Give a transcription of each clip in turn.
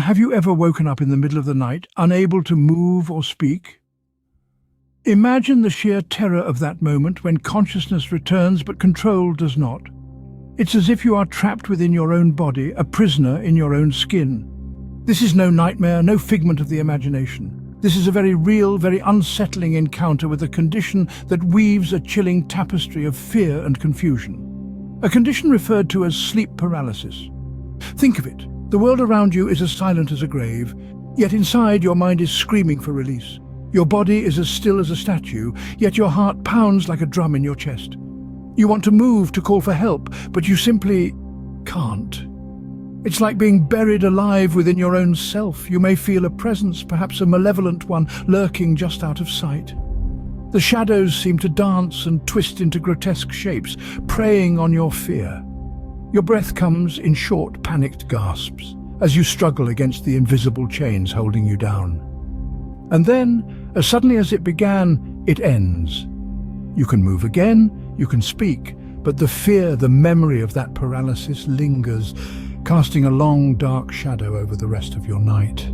have you ever woken up in the middle of the night, unable to move or speak? Imagine the sheer terror of that moment when consciousness returns but control does not. It's as if you are trapped within your own body, a prisoner in your own skin. This is no nightmare, no figment of the imagination. This is a very real, very unsettling encounter with a condition that weaves a chilling tapestry of fear and confusion. A condition referred to as sleep paralysis. Think of it. The world around you is as silent as a grave, yet inside your mind is screaming for release. Your body is as still as a statue, yet your heart pounds like a drum in your chest. You want to move, to call for help, but you simply can't. It's like being buried alive within your own self. You may feel a presence, perhaps a malevolent one, lurking just out of sight. The shadows seem to dance and twist into grotesque shapes, preying on your fear. Your breath comes in short, panicked gasps as you struggle against the invisible chains holding you down. And then, as suddenly as it began, it ends. You can move again, you can speak, but the fear, the memory of that paralysis lingers, casting a long, dark shadow over the rest of your night.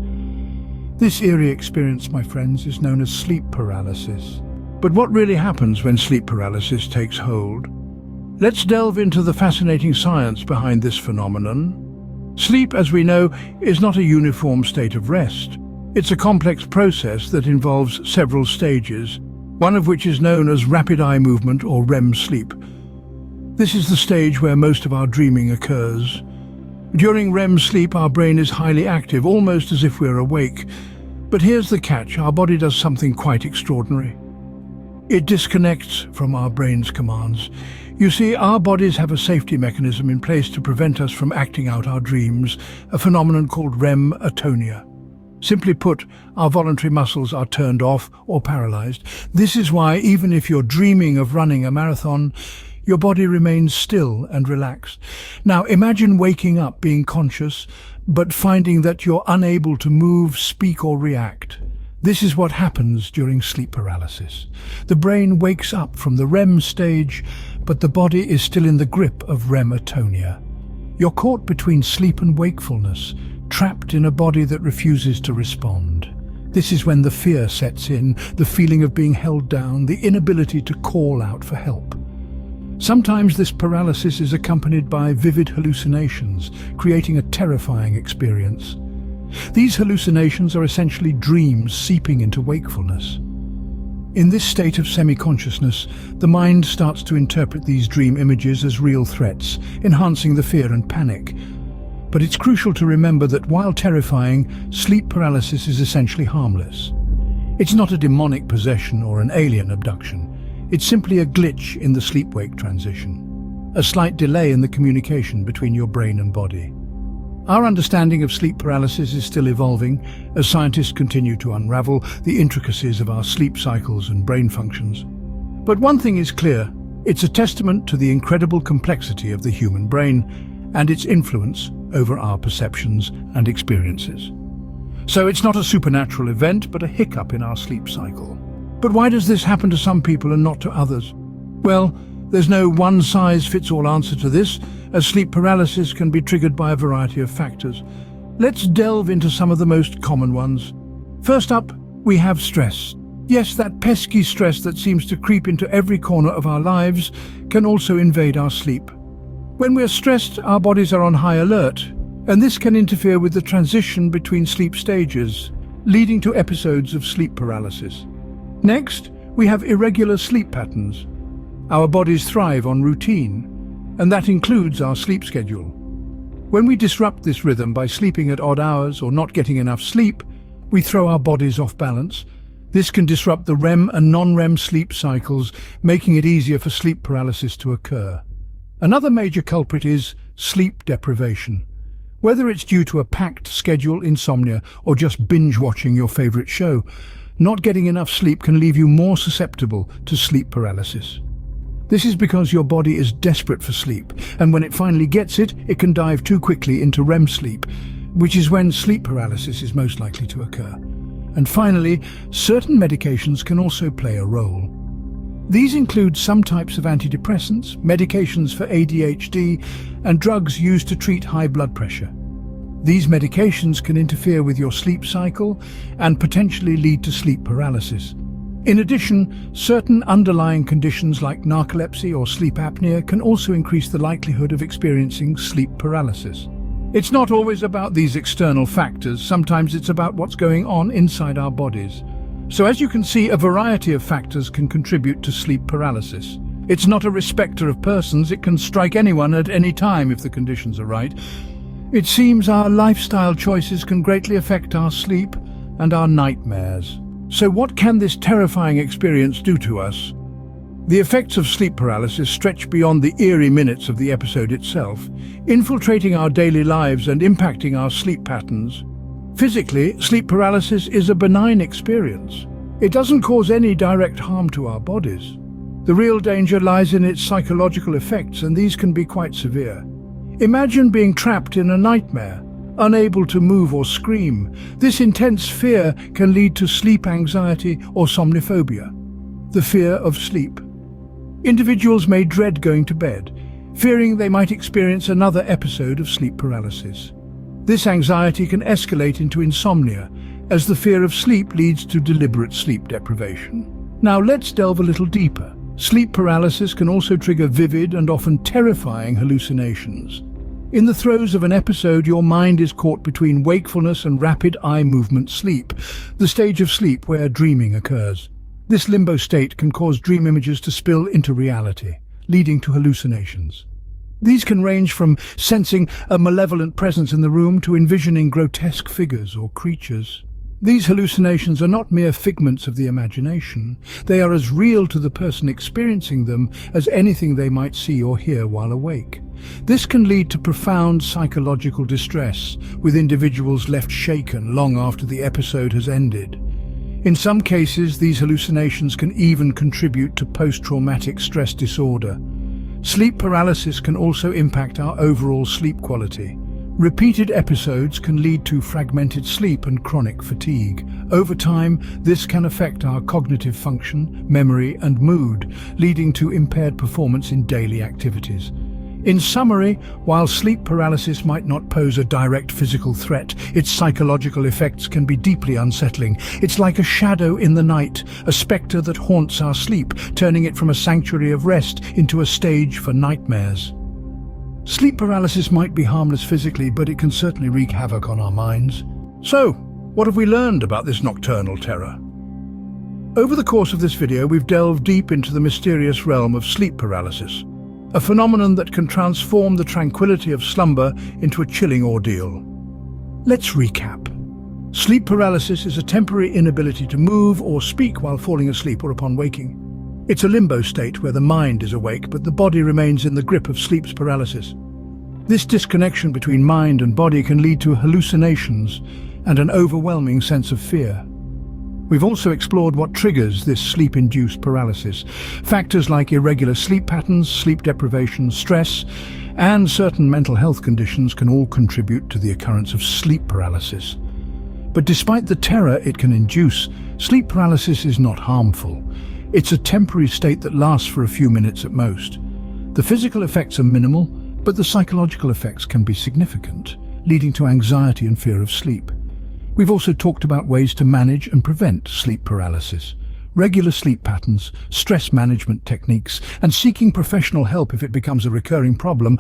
This eerie experience, my friends, is known as sleep paralysis. But what really happens when sleep paralysis takes hold? Let's delve into the fascinating science behind this phenomenon. Sleep, as we know, is not a uniform state of rest. It's a complex process that involves several stages, one of which is known as rapid eye movement or REM sleep. This is the stage where most of our dreaming occurs. During REM sleep, our brain is highly active, almost as if we're awake. But here's the catch: our body does something quite extraordinary. It disconnects from our brain's commands. You see, our bodies have a safety mechanism in place to prevent us from acting out our dreams, a phenomenon called REM atonia. Simply put, our voluntary muscles are turned off or paralyzed. This is why, even if you're dreaming of running a marathon, your body remains still and relaxed. Now, imagine waking up being conscious, but finding that you're unable to move, speak, or react. This is what happens during sleep paralysis. The brain wakes up from the REM stage, but the body is still in the grip of REM atonia. You're caught between sleep and wakefulness, trapped in a body that refuses to respond. This is when the fear sets in, the feeling of being held down, the inability to call out for help. Sometimes this paralysis is accompanied by vivid hallucinations, creating a terrifying experience. These hallucinations are essentially dreams seeping into wakefulness. In this state of semi-consciousness, the mind starts to interpret these dream images as real threats, enhancing the fear and panic. But it's crucial to remember that while terrifying, sleep paralysis is essentially harmless. It's not a demonic possession or an alien abduction. It's simply a glitch in the sleep-wake transition, a slight delay in the communication between your brain and body. Our understanding of sleep paralysis is still evolving as scientists continue to unravel the intricacies of our sleep cycles and brain functions. But one thing is clear: it's a testament to the incredible complexity of the human brain and its influence over our perceptions and experiences. So it's not a supernatural event, but a hiccup in our sleep cycle. But why does this happen to some people and not to others? Well, there's no one-size-fits-all answer to this, as sleep paralysis can be triggered by a variety of factors. Let's delve into some of the most common ones. First up, we have stress. Yes, that pesky stress that seems to creep into every corner of our lives can also invade our sleep. When we're stressed, our bodies are on high alert, and this can interfere with the transition between sleep stages, leading to episodes of sleep paralysis. Next, we have irregular sleep patterns. Our bodies thrive on routine, and that includes our sleep schedule. When we disrupt this rhythm by sleeping at odd hours or not getting enough sleep, we throw our bodies off balance. This can disrupt the REM and non-REM sleep cycles, making it easier for sleep paralysis to occur. Another major culprit is sleep deprivation. Whether it's due to a packed schedule, insomnia, or just binge-watching your favorite show, not getting enough sleep can leave you more susceptible to sleep paralysis. This is because your body is desperate for sleep, and when it finally gets it, it can dive too quickly into REM sleep, which is when sleep paralysis is most likely to occur. And finally, certain medications can also play a role. These include some types of antidepressants, medications for ADHD, and drugs used to treat high blood pressure. These medications can interfere with your sleep cycle and potentially lead to sleep paralysis. In addition, certain underlying conditions like narcolepsy or sleep apnea can also increase the likelihood of experiencing sleep paralysis. It's not always about these external factors, sometimes it's about what's going on inside our bodies. So as you can see, a variety of factors can contribute to sleep paralysis. It's not a respecter of persons, it can strike anyone at any time if the conditions are right. It seems our lifestyle choices can greatly affect our sleep and our nightmares. So what can this terrifying experience do to us? The effects of sleep paralysis stretch beyond the eerie minutes of the episode itself, infiltrating our daily lives and impacting our sleep patterns. Physically, sleep paralysis is a benign experience. It doesn't cause any direct harm to our bodies. The real danger lies in its psychological effects, and these can be quite severe. Imagine being trapped in a nightmare, unable to move or scream. This intense fear can lead to sleep anxiety or somniphobia, the fear of sleep. Individuals may dread going to bed, fearing they might experience another episode of sleep paralysis. This anxiety can escalate into insomnia, as the fear of sleep leads to deliberate sleep deprivation. Now let's delve a little deeper. Sleep paralysis can also trigger vivid and often terrifying hallucinations. In the throes of an episode, your mind is caught between wakefulness and rapid eye movement sleep, the stage of sleep where dreaming occurs. This limbo state can cause dream images to spill into reality, leading to hallucinations. These can range from sensing a malevolent presence in the room to envisioning grotesque figures or creatures. These hallucinations are not mere figments of the imagination. They are as real to the person experiencing them as anything they might see or hear while awake. This can lead to profound psychological distress, with individuals left shaken long after the episode has ended. In some cases, these hallucinations can even contribute to post-traumatic stress disorder. Sleep paralysis can also impact our overall sleep quality. Repeated episodes can lead to fragmented sleep and chronic fatigue. Over time, this can affect our cognitive function, memory, and mood, leading to impaired performance in daily activities. In summary, while sleep paralysis might not pose a direct physical threat, its psychological effects can be deeply unsettling. It's like a shadow in the night, a spectre that haunts our sleep, turning it from a sanctuary of rest into a stage for nightmares. Sleep paralysis might be harmless physically, but it can certainly wreak havoc on our minds. So, what have we learned about this nocturnal terror? Over the course of this video, we've delved deep into the mysterious realm of sleep paralysis, a phenomenon that can transform the tranquility of slumber into a chilling ordeal. Let's recap. Sleep paralysis is a temporary inability to move or speak while falling asleep or upon waking. It's a limbo state where the mind is awake but the body remains in the grip of sleep paralysis. This disconnection between mind and body can lead to hallucinations and an overwhelming sense of fear. We've also explored what triggers this sleep-induced paralysis. Factors like irregular sleep patterns, sleep deprivation, stress, and certain mental health conditions can all contribute to the occurrence of sleep paralysis. But despite the terror it can induce, sleep paralysis is not harmful. It's a temporary state that lasts for a few minutes at most. The physical effects are minimal, but the psychological effects can be significant, leading to anxiety and fear of sleep. We've also talked about ways to manage and prevent sleep paralysis, regular sleep patterns, stress management techniques, and seeking professional help if it becomes a recurring problem.